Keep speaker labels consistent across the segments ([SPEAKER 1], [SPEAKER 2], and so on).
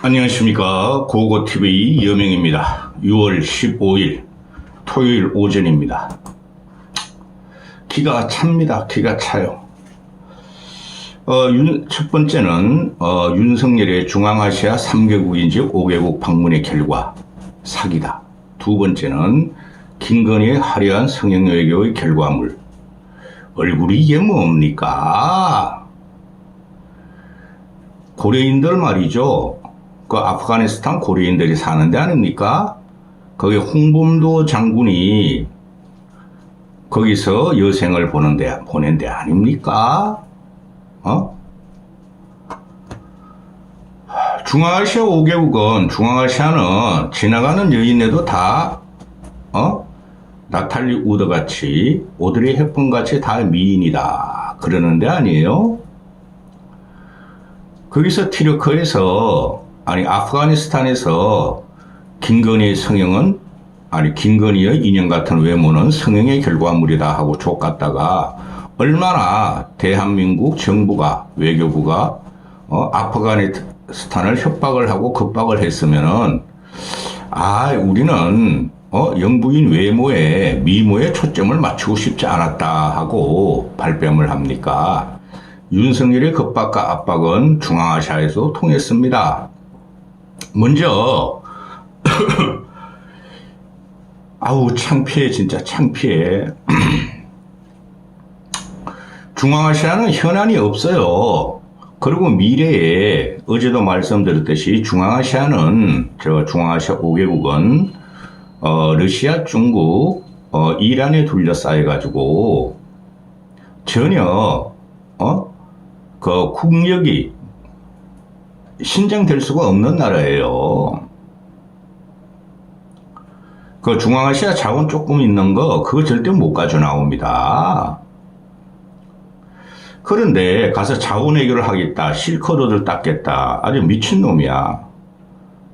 [SPEAKER 1] 안녕하십니까. 고고TV 여명입니다. 6월 15일 토요일 오전입니다. 기가 찹니다. 기가 차요. 첫 번째는 윤석열의 중앙아시아 3개국인 즉 5개국 방문의 결과 사기다. 두 번째는 김건희의 화려한 성형 외교의 결과물. 얼굴이 이게 뭡니까? 고려인들 말이죠. 그 아프가니스탄 고려인들이 사는 데 아닙니까? 거기 홍범도 장군이 거기서 여생을 보낸 데 아닙니까? 중앙아시아 5개국은 중앙아시아는 지나가는 여인에도 다 나탈리 우드 같이 오드리 헵번 같이 다 미인이다 그러는 데 아니에요? 거기서 아프가니스탄에서 김건희의 성형은 김건희의 인형 같은 외모는 성형의 결과물이다 하고 족같다가 얼마나 대한민국 정부가 외교부가 아프가니스탄을 협박을 하고 급박을 했으면은 우리는 영부인 외모에 미모에 초점을 맞추고 싶지 않았다 하고 발뺌을 합니까? 윤석열의 급박과 압박은 중앙아시아에서 통했습니다. 먼저 창피해 진짜 창피해. 중앙아시아는 현안이 없어요. 그리고 미래에 어제도 말씀드렸듯이 중앙아시아 5개국은 러시아, 중국, 이란에 둘러싸여가지고 전혀 그 국력이 신장될 수가 없는 나라예요. 그 중앙아시아 자원 조금 있는 거 그거 절대 못 가져 나옵니다. 그런데 가서 자원 해결을 하겠다, 실컷 닦겠다, 아주 미친놈이야.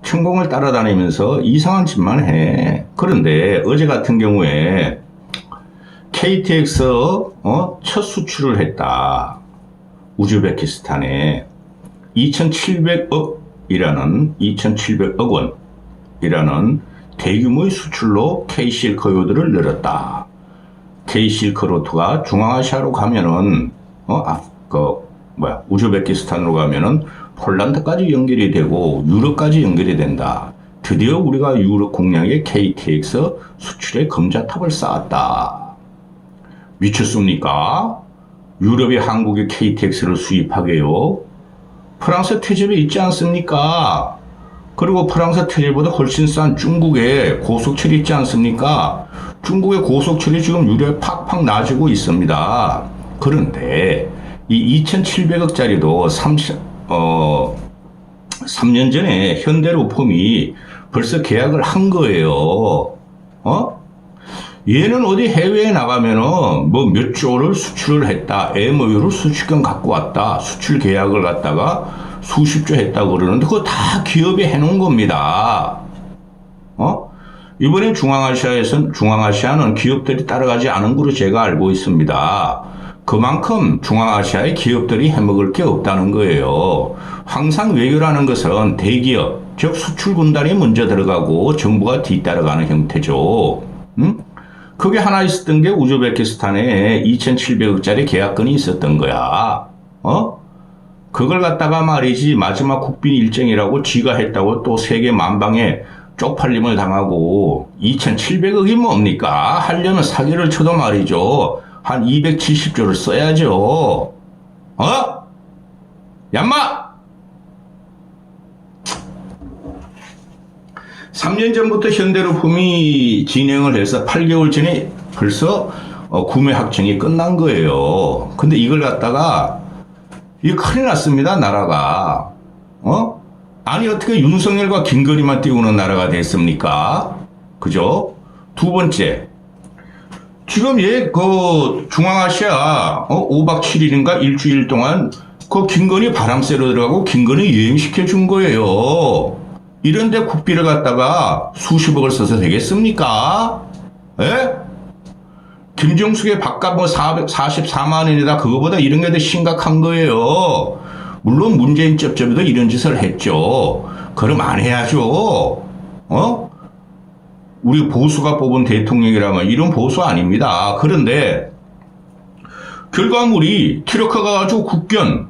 [SPEAKER 1] 천공을 따라다니면서 이상한 짓만 해. 그런데 어제 같은 경우에 KTX 첫 수출을 했다. 우즈베키스탄에 2,700억 원이라는 대규모의 수출로 K-실크로드를 늘었다. K-실크로드가 중앙아시아로 가면은 우즈베키스탄으로 가면은 폴란드까지 연결이 되고 유럽까지 연결이 된다. 드디어 우리가 유럽 공략의 KTX 수출의 금자탑을 쌓았다. 미쳤습니까? 유럽이 한국의 KTX를 수입하게요. 프랑스 퇴접에 있지 않습니까? 그리고 프랑스 퇴접보다 훨씬 싼 중국의 고속철이 있지 않습니까? 중국의 고속철이 지금 유럽에 팍팍 나지고 있습니다. 그런데 이 2,700억짜리도 3년 전에 현대로폼이 벌써 계약을 한 거예요. 얘는 어디 해외에 나가면은 몇 조를 수출을 했다. MOU를 수십건 갖고 왔다. 수출 계약을 갖다가 수십조 했다고 그러는데 그거 다 기업이 해놓은 겁니다. 이번에 중앙아시아는 기업들이 따라가지 않은 걸로 제가 알고 있습니다. 그만큼 중앙아시아의 기업들이 해먹을 게 없다는 거예요. 항상 외교라는 것은 대기업, 즉 수출군단이 먼저 들어가고 정부가 뒤따라가는 형태죠. 그게 하나 있었던 게 우즈베키스탄에 2,700억짜리 계약건이 있었던 거야. 그걸 갖다가 말이지 마지막 국빈 일정이라고 지가 했다고 또 세계 만방에 쪽팔림을 당하고 2,700억이 뭡니까? 하려면 사기를 쳐도 말이죠. 한 270조를 써야죠. 얌마! 3년 전부터 현대로품이 진행을 해서 8개월 전에 벌써 구매 확정이 끝난 거예요. 근데 이걸 갖다가 이거 큰일 났습니다. 나라가. 어떻게 윤석열과 김건희만 띄우는 나라가 됐습니까? 그죠? 두 번째, 지금 중앙아시아 5박 7일인가 일주일 동안 김건희 바람 쐬러 들어가고 김건희 여행시켜 준 거예요. 이런데 국비를 갖다가 수십억을 써서 되겠습니까? 에? 김정숙의 밥값 444만 원이다. 그거보다 이런 게 더 심각한 거예요. 물론 문재인 쩝쩝이도 이런 짓을 했죠. 그럼 안 해야죠. 우리 보수가 뽑은 대통령이라면 이런 보수 아닙니다. 그런데 결과물이 트럭커가 가지고 국견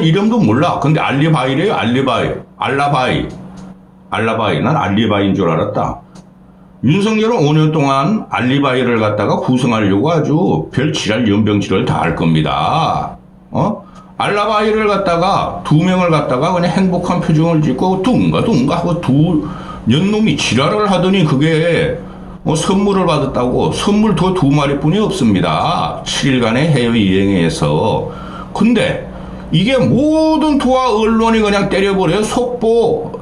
[SPEAKER 1] 이름도 몰라. 근데 알리바이래요. 알라바이. 난 알리바이인 줄 알았다. 윤석열은 5년 동안 알리바이를 갖다가 구성하려고 아주 별 지랄 연병지를 다 할 겁니다. 알라바이를 갖다가 2명을 갖다가 그냥 행복한 표정을 짓고 둥가 하고 두 년놈이 지랄을 하더니 그게 선물을 받았다고. 선물 더 2마리뿐이 없습니다. 7일간의 해외여행에서. 근데 이게 모든 도화 언론이 그냥 때려버려요. 속보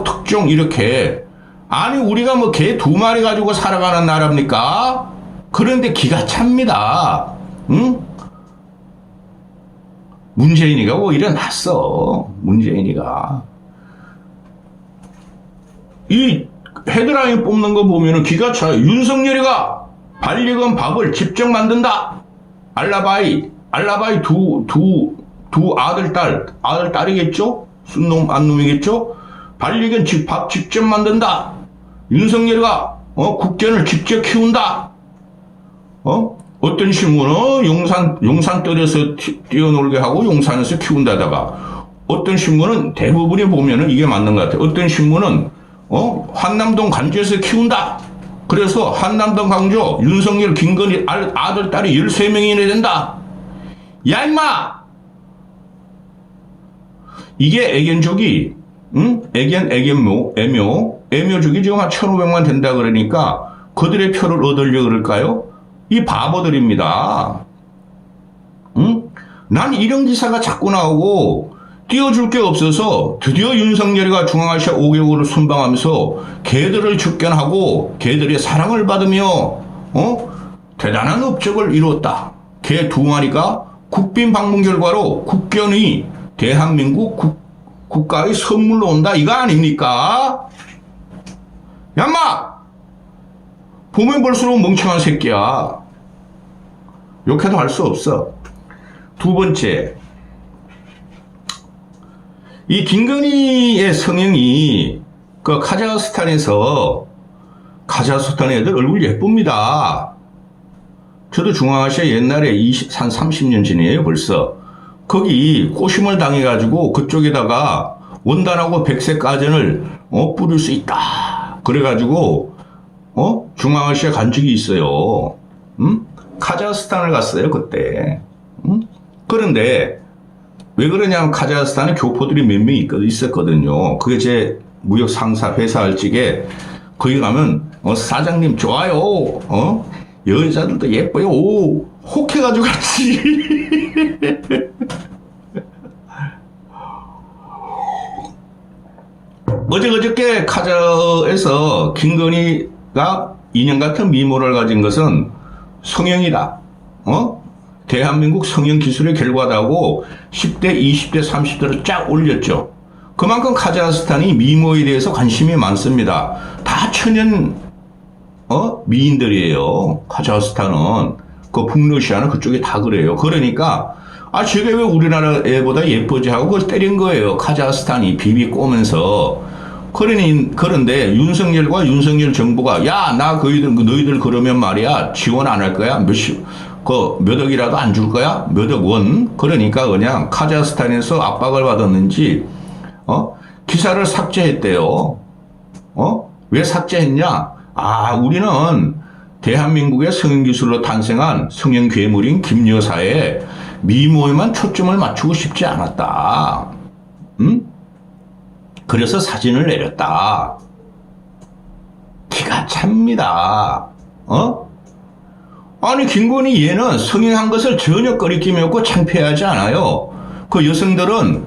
[SPEAKER 1] 특종 이렇게. 아니 우리가 뭐 개 2마리 가지고 살아가는 나라입니까? 그런데 기가 찹니다. 응? 문재인이가 오히려 낫어. 문재인이가. 이 헤드라인 뽑는 거 보면은 기가 차요. 윤석열이가 반려견 밥을 직접 만든다. 알라바이 두 아들딸이겠죠? 순놈 안놈이겠죠? 반려견 밥 직접 만든다. 윤석열이가 국견을 직접 키운다. 어떤 신문은 용산 떨어서 뛰어놀게 하고 용산에서 키운다다가 어떤 신문은 대부분이 보면은 이게 맞는 것 같아요. 어떤 신문은 한남동 간주에서 키운다. 그래서 한남동 강조 윤석열 김건희 아들 딸이 13명이나 된다. 야 임마! 이게 애견족이 애묘족이 지금 한 1,500만 된다 그러니까 그들의 표를 얻으려고 그럴까요? 이 바보들입니다. 난 이런 기사가 자꾸 나오고 띄워줄 게 없어서 드디어 윤석열이가 중앙아시아 5개국을 순방하면서 개들을 접견하고 개들의 사랑을 받으며 대단한 업적을 이루었다. 개 2마리가 국빈 방문 결과로 국견이 대한민국 국가의 선물로 온다. 이거 아닙니까? 얌마! 보면 볼수록 멍청한 새끼야. 욕해도 할 수 없어. 2번째, 이 김건희의 성형이 그 카자흐스탄 애들 얼굴 예쁩니다. 저도 중앙아시아 옛날에 한 30년 전이에요 벌써. 거기 꼬심을 당해가지고 그쪽에다가 원단하고 백색 가전을 뿌릴 수 있다. 그래가지고 중앙아시아 간 적이 있어요. 카자흐스탄을 갔어요 그때. 그런데 왜 그러냐면 카자흐스탄에 교포들이 몇 명 있었거든요. 그게 제 무역 상사 회사 알직에 거기 가면 사장님 좋아요. 여자들도 예뻐요. 혹해가지고 갔지. 어저께 카자흐에서 김건희가 인형 같은 미모를 가진 것은 성형이다. 대한민국 성형 기술의 결과다고 10대, 20대, 30대를 쫙 올렸죠. 그만큼 카자흐스탄이 미모에 대해서 관심이 많습니다. 다 천연 미인들이에요. 카자흐스탄은. 그 북러시아는 그쪽이 다 그래요. 그러니까 저게 왜 우리나라 애보다 예쁘지 하고 그걸 때린 거예요. 카자흐스탄이 비비 꼬면서. 그런데 윤석열과 윤석열 정부가 야, 너희들 그러면 말이야 지원 안 할 거야? 몇 억이라도 안 줄 거야? 몇 억 원? 그러니까 그냥 카자흐스탄에서 압박을 받았는지 기사를 삭제했대요. 왜 삭제했냐? 우리는 대한민국의 성형기술로 탄생한 성형 괴물인 김 여사의 미모에만 초점을 맞추고 싶지 않았다. 그래서 사진을 내렸다. 기가 찹니다. 아니 김건희 얘는 성형한 것을 전혀 꺼리낌이 없고 창피하지 않아요. 그 여성들은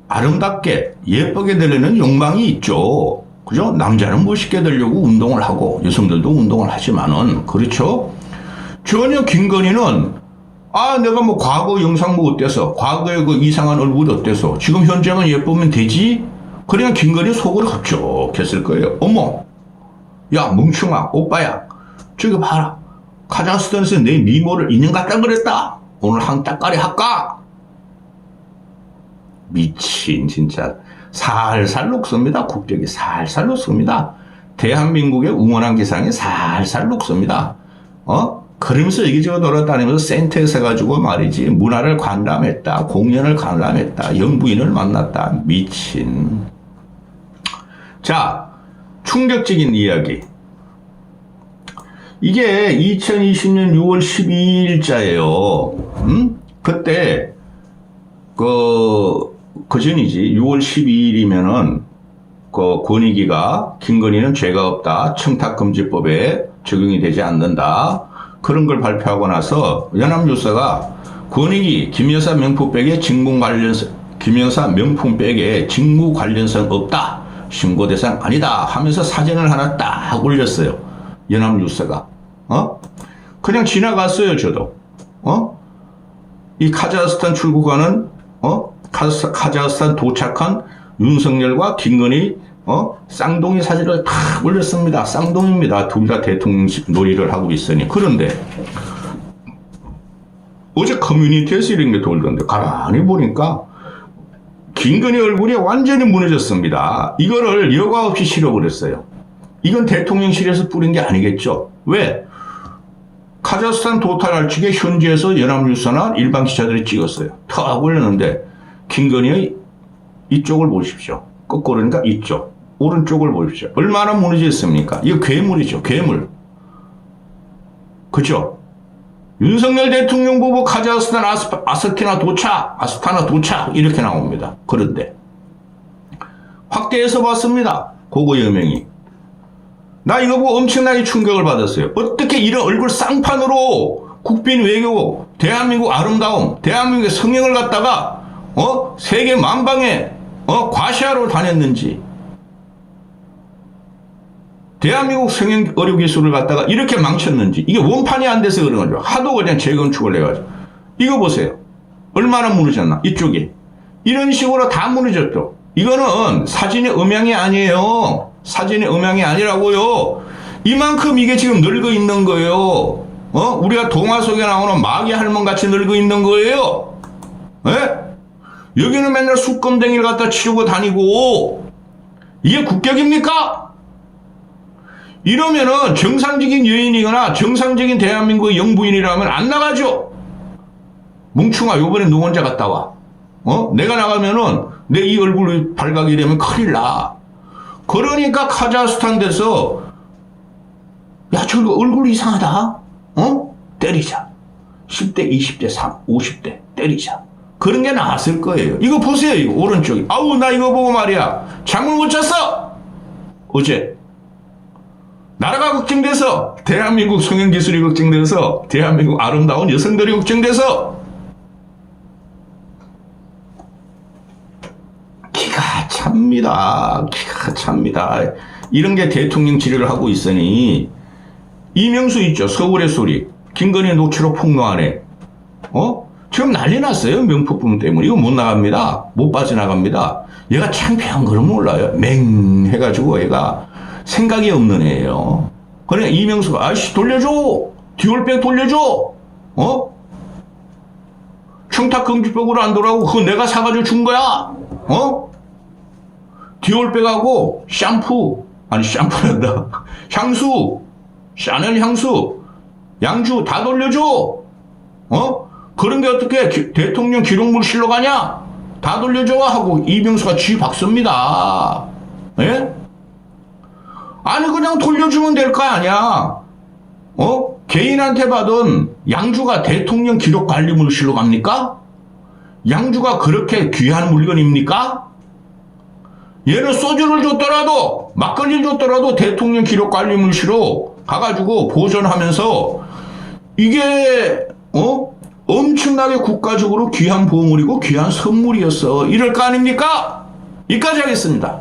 [SPEAKER 1] 아름답게 예쁘게 되려는 욕망이 있죠. 그죠? 남자는 멋있게 되려고 운동을 하고 여성들도 운동을 하지만은 그렇죠? 전혀 김건희는 내가 뭐 과거 영상 뭐 어때서 과거의 그 이상한 얼굴이 어때서 지금 현재만 예쁘면 되지? 그냥 김건희 속으로 흡족했을 거예요. 어머, 야 멍충아 오빠야 저기 봐라. 카자흐스탄에서 내 미모를 인형 갖다 그랬다. 오늘 한 따까리 할까? 미친 진짜 살살 녹습니다. 국적이 살살 녹습니다. 대한민국의 응원한 기상이 살살 녹습니다. 그러면서 이기저기 돌아다니면서 센터에서 가지고 말이지 문화를 관람했다, 공연을 관람했다, 영부인을 만났다. 미친. 자, 충격적인 이야기. 이게 2020년 6월 12일자예요. 그때 그 전이지 6월 12일이면은 그 권익위가 김건희는 죄가 없다, 청탁금지법에 적용이 되지 않는다, 그런 걸 발표하고 나서 연합뉴스가 권익위 김여사 명품백에 직무 관련성, 김여사 명품백에 직무 관련성 없다, 신고 대상 아니다 하면서 사진을 하나 딱 올렸어요. 연합뉴스가. 그냥 지나갔어요, 저도. 이 카자흐스탄 출국하는, 카자흐스탄 도착한 윤석열과 김건희, 쌍둥이 사진을 탁 올렸습니다. 쌍둥이입니다. 둘 다 대통령 놀이를 하고 있으니. 그런데, 어제 커뮤니티에서 이런 게 돌던데, 가만히 보니까, 김건희 얼굴이 완전히 무너졌습니다. 이거를 여과 없이 실어버렸어요. 이건 대통령실에서 뿌린 게 아니겠죠. 왜? 카자흐스탄 도탈할 측에 현지에서 연합뉴스나 일반 기자들이 찍었어요. 탁 올렸는데 김건희의 이쪽을 보십시오. 거꾸로니까 이쪽. 오른쪽을 보십시오. 얼마나 무너졌습니까? 이거 괴물이죠. 괴물. 그죠? 윤석열 대통령 보고 카자흐스탄 아스타나 도착 이렇게 나옵니다. 그런데 확대해서 봤습니다. 고거 여명이. 나 이거 보고 엄청나게 충격을 받았어요. 어떻게 이런 얼굴 쌍판으로 국빈 외교, 대한민국 아름다움, 대한민국의 성형을 갖다가 세계 만방에 과시하러 다녔는지, 대한민국 성형 의료 기술을 갖다가 이렇게 망쳤는지, 이게 원판이 안 돼서 그런 거죠. 하도 그냥 재건축을 해가지고. 이거 보세요. 얼마나 무너졌나, 이쪽이. 이런 식으로 다 무너졌죠. 이거는 사진의 음향이 아니에요. 사진의 음향이 아니라고요. 이만큼 이게 지금 늙어 있는 거예요. 우리가 동화 속에 나오는 마귀 할멈 같이 늙어 있는 거예요. 예? 여기는 맨날 숯검댕이를 갖다 치우고 다니고, 이게 국격입니까? 이러면은 정상적인 여인이거나 정상적인 대한민국의 영부인이라면 안 나가죠. 뭉충아, 요번에 누구 혼자 갔다 와. 내가 나가면은 내 이 얼굴이 발각이 되면 큰일 나. 그러니까 카자흐스탄 돼서, 야, 저 얼굴 이상하다. 때리자. 10대, 20대, 50대 때리자. 그런 게 나왔을 거예요. 이거 보세요, 이거 오른쪽이. 아우, 나 이거 보고 말이야. 잠을 못 잤어. 어제. 나라가 걱정돼서, 대한민국 성형기술이 걱정돼서, 대한민국 아름다운 여성들이 걱정돼서, 기가 찹니다. 기가 찹니다. 이런 게 대통령 지뢰를 하고 있으니, 이명수 있죠. 서울의 소리. 김건희 녹취록 폭로하네. 지금 난리 났어요. 명품품 때문에. 이거 못 나갑니다. 못 빠져나갑니다. 얘가 창피한 걸 몰라요. 맹해가지고 얘가 생각이 없는 애예요. 그래, 이명수가, 아이씨, 돌려줘! 듀얼백 돌려줘! 청탁금지법으로 안 돌아오고, 그거 내가 사가지고 준 거야! 듀얼백하고, 샴푸란다. 향수! 샤넬 향수! 양주 다 돌려줘! 그런 게 어떻게 대통령 기록물실로 가냐? 다 돌려줘! 하고 이명수가 쥐박습니다. 예? 아니, 그냥 돌려주면 될 거 아니야. 개인한테 받은 양주가 대통령 기록관리물실로 갑니까? 양주가 그렇게 귀한 물건입니까? 얘는 소주를 줬더라도, 막걸리를 줬더라도 대통령 기록관리물실로 가가지고 보존하면서, 이게, 엄청나게 국가적으로 귀한 보물이고 귀한 선물이었어. 이럴 거 아닙니까? 여기까지 하겠습니다.